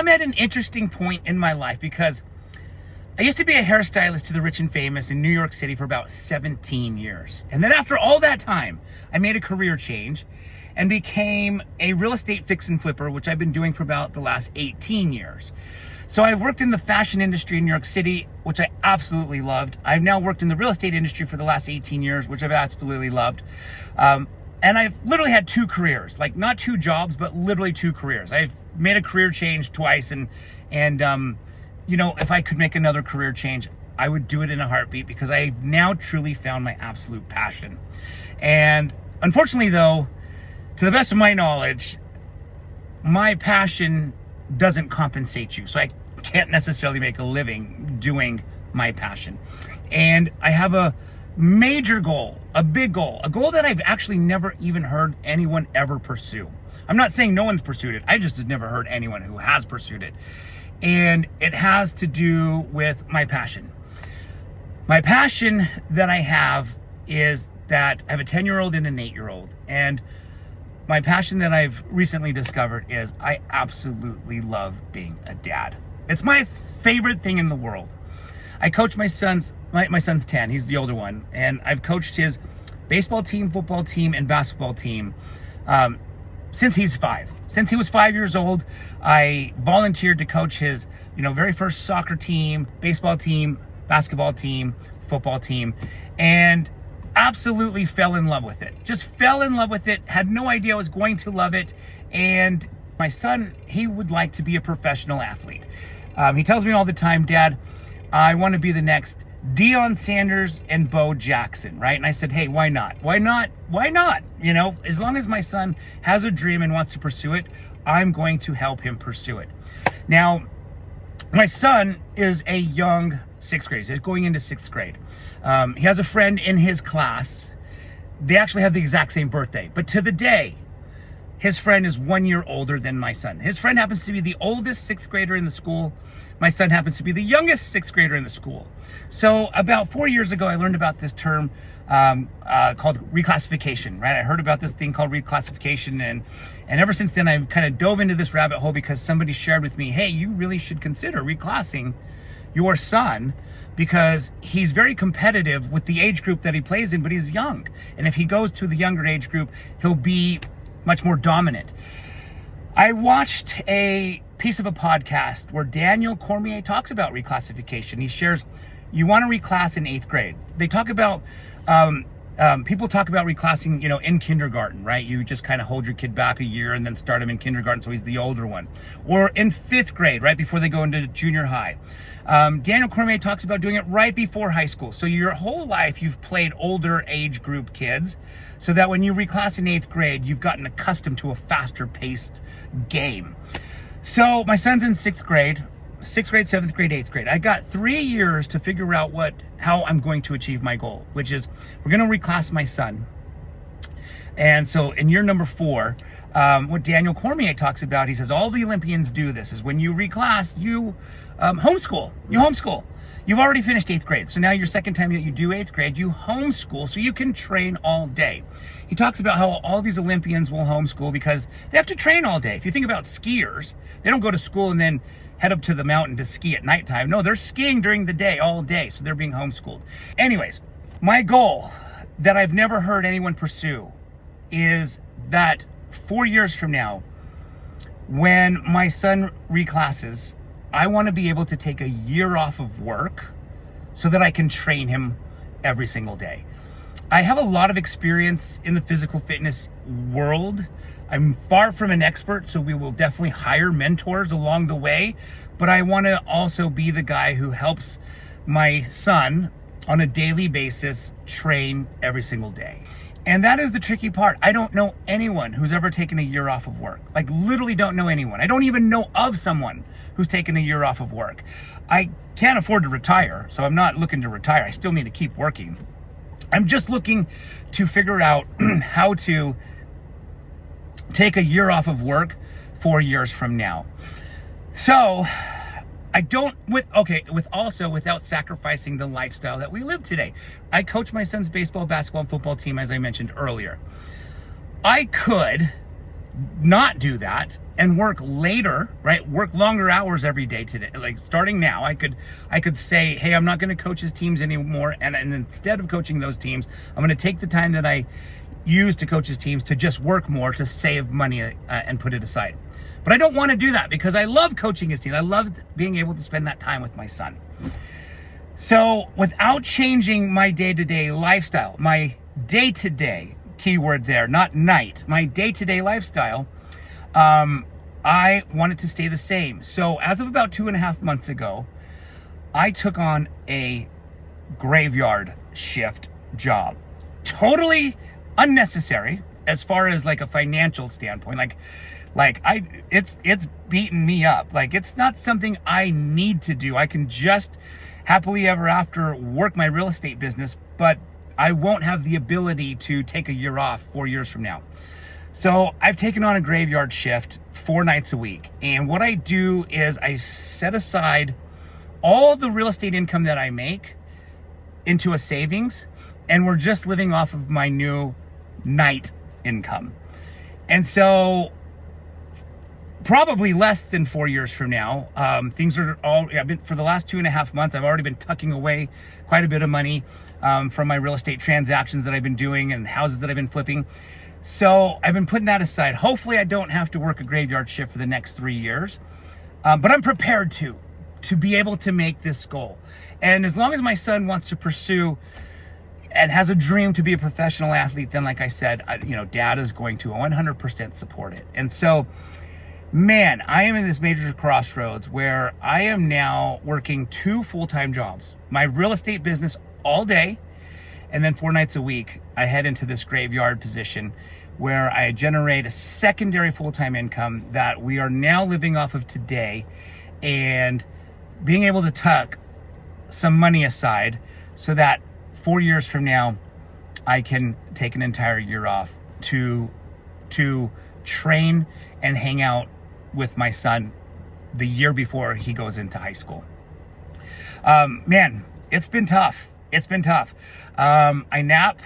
I'm at an interesting point in my life because I used to be a hairstylist to the rich and famous in New York City for about 17 years. And then after all that time, I made a career change and became a real estate fix and flipper, which I've been doing for about the last 18 years. So I've worked in the fashion industry in New York City, which I absolutely loved. I've now worked in the real estate industry for the last 18 years, which I've absolutely loved. And I've literally had two careers, like not two jobs, but literally two careers. I've made a career change twice, and you know, if I could make another career change, I would do it in a heartbeat because I've now truly found my absolute passion. And unfortunately though, to the best of my knowledge, my passion doesn't compensate you. So I can't necessarily make a living doing my passion. And I have a major goal, a big goal, a goal that I've actually never even heard anyone ever pursue. I'm not saying no one's pursued it. I just have never heard anyone who has pursued it. And it has to do with my passion. My passion that I have is that I have a 10-year-old and an 8-year-old. And my passion that I've recently discovered is I absolutely love being a dad. It's my favorite thing in the world. I coach my son's 10, he's the older one, and I've coached his baseball team, football team, and basketball team since he's 5. Since he was 5 years old, I volunteered to coach his, very first soccer team, baseball team, basketball team, football team, and absolutely fell in love with it. Just fell in love with it, had no idea I was going to love it. And my son, he would like to be a professional athlete. He tells me all the time, Dad, I want to be the next Deion Sanders and Bo Jackson, right? And I said, hey, why not? Why not? Why not? As long as my son has a dream and wants to pursue it, I'm going to help him pursue it. Now, my son is a young 6th grader. He's going into 6th grade. He has a friend in his class. They actually have the exact same birthday, but to the day, his friend is 1 year older than my son. His friend happens to be the oldest 6th grader in the school. My son happens to be the youngest 6th grader in the school. So about 4 years ago, I learned about this term called reclassification, right? I heard about this thing called reclassification, and ever since then, I've kind of dove into this rabbit hole because somebody shared with me, hey, you really should consider reclassing your son because he's very competitive with the age group that he plays in, but he's young. And if he goes to the younger age group, he'll be much more dominant. I watched a piece of a podcast where Daniel Cormier talks about reclassification. He shares, you want to reclass in 8th grade. They talk about, people talk about reclassing, in kindergarten, right? You just kind of hold your kid back a year and then start him in kindergarten so he's the older one. Or in 5th grade, right before they go into junior high. Daniel Cormier talks about doing it right before high school. So your whole life you've played older age group kids so that when you reclass in 8th grade, you've gotten accustomed to a faster paced game. So my son's in 6th grade, 6th grade, 7th grade, 8th grade. I got 3 years to figure out how I'm going to achieve my goal, which is we're going to reclass my son. And so in year number 4, what Daniel Cormier talks about, he says all the Olympians do this, is when you reclass, you homeschool. You homeschool. You've already finished 8th grade. So now your second time that you do 8th grade, you homeschool so you can train all day. He talks about how all these Olympians will homeschool because they have to train all day. If you think about skiers, they don't go to school and then head up to the mountain to ski at nighttime. No, they're skiing during the day, all day. So they're being homeschooled. Anyways, my goal that I've never heard anyone pursue is that 4 years from now, when my son reclasses, I want to be able to take a year off of work so that I can train him every single day. I have a lot of experience in the physical fitness world. I'm far from an expert, so we will definitely hire mentors along the way, but I want to also be the guy who helps my son on a daily basis train every single day. And that is the tricky part. I don't know anyone who's ever taken a year off of work. Like literally don't know anyone. I don't even know of someone who's taken a year off of work. I can't afford to retire, so I'm not looking to retire. I still need to keep working. I'm just looking to figure out how to take a year off of work 4 years from now. So I don't, without sacrificing the lifestyle that we live today. I coach my son's baseball, basketball, and football team, as I mentioned earlier. I could not do that and work later, right? Work longer hours every day today. Like starting now, I could say, hey, I'm not going to coach his teams anymore. And instead of coaching those teams, I'm going to take the time that I use to coach his teams to just work more, to save money and put it aside. But I don't want to do that because I love coaching his team. I love being able to spend that time with my son. So without changing my day-to-day lifestyle, my day-to-day, keyword there, not night, my day-to-day lifestyle, I want it to stay the same. So as of about 2.5 months ago, I took on a graveyard shift job. Totally unnecessary as far as like a financial standpoint. It's beaten me up. Like, it's not something I need to do. I can just happily ever after work my real estate business, but I won't have the ability to take a year off 4 years from now. So I've taken on a graveyard shift 4 nights a week. And what I do is I set aside all the real estate income that I make into a savings, and we're just living off of my new night income. And so probably less than 4 years from now, things are all, for the last 2.5 months, I've already been tucking away quite a bit of money from my real estate transactions that I've been doing and houses that I've been flipping. So I've been putting that aside. Hopefully I don't have to work a graveyard shift for the next 3 years, but I'm prepared to be able to make this goal. And as long as my son wants to pursue and has a dream to be a professional athlete, then like I said, Dad is going to 100% support it. And so, man, I am in this major crossroads where I am now working 2 full-time jobs. My real estate business all day, and then 4 nights a week, I head into this graveyard position where I generate a secondary full-time income that we are now living off of today, and being able to tuck some money aside so that 4 years from now, I can take an entire year off to train and hang out with my son the year before he goes into high school. Man, it's been tough. It's been tough. I nap,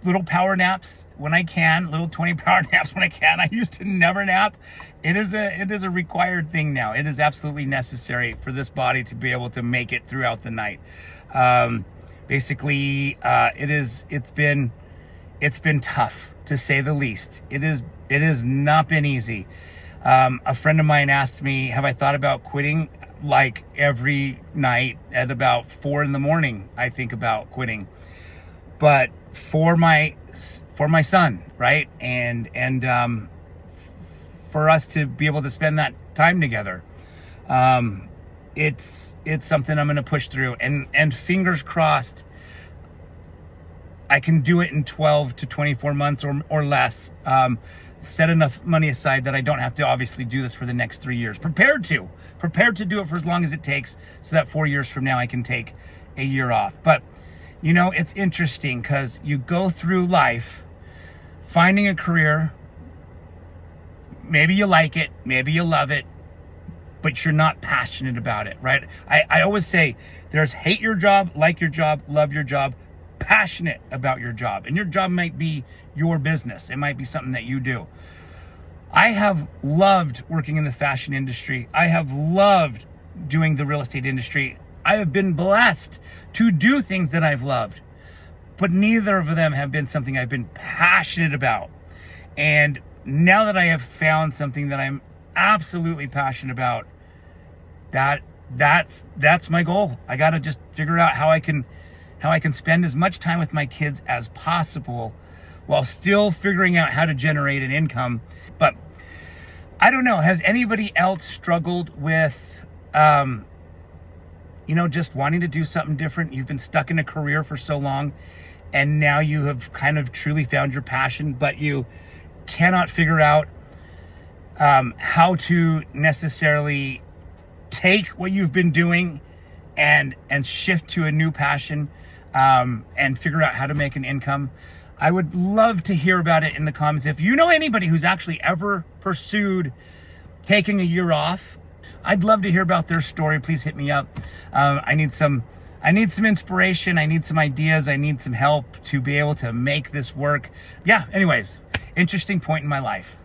little power naps when I can, little 20 power naps when I can. I used to never nap. It is a required thing now. It is absolutely necessary for this body to be able to make it throughout the night. Basically, it's been tough, to say the least. It has not been easy. A friend of mine asked me, have I thought about quitting? Like every night at about 4 a.m, I think about quitting, but for my son, right? And for us to be able to spend that time together. It's something I'm going to push through, and fingers crossed, I can do it in 12 to 24 months or less. Set enough money aside that I don't have to obviously do this for the next 3 years. Prepared to do it for as long as it takes, so that 4 years from now I can take a year off. But it's interesting because you go through life finding a career. Maybe you like it, maybe you love it, but you're not passionate about it, right? I always say there's hate your job, like your job, love your job, passionate about your job. And your job might be your business. It might be something that you do. I have loved working in the fashion industry. I have loved doing the real estate industry. I have been blessed to do things that I've loved, but neither of them have been something I've been passionate about. And now that I have found something that I'm absolutely passionate about, that's my goal. I got to just figure out how I can spend as much time with my kids as possible while still figuring out how to generate an income. But I don't know, has anybody else struggled with, just wanting to do something different? You've been stuck in a career for so long, and now you have kind of truly found your passion, but you cannot figure out how to necessarily take what you've been doing and shift to a new passion, and figure out how to make an income. I would love to hear about it in the comments. If you know anybody who's actually ever pursued taking a year off, I'd love to hear about their story. Please hit me up. I need some inspiration. I need some ideas. I need some help to be able to make this work. Yeah, anyways, interesting point in my life.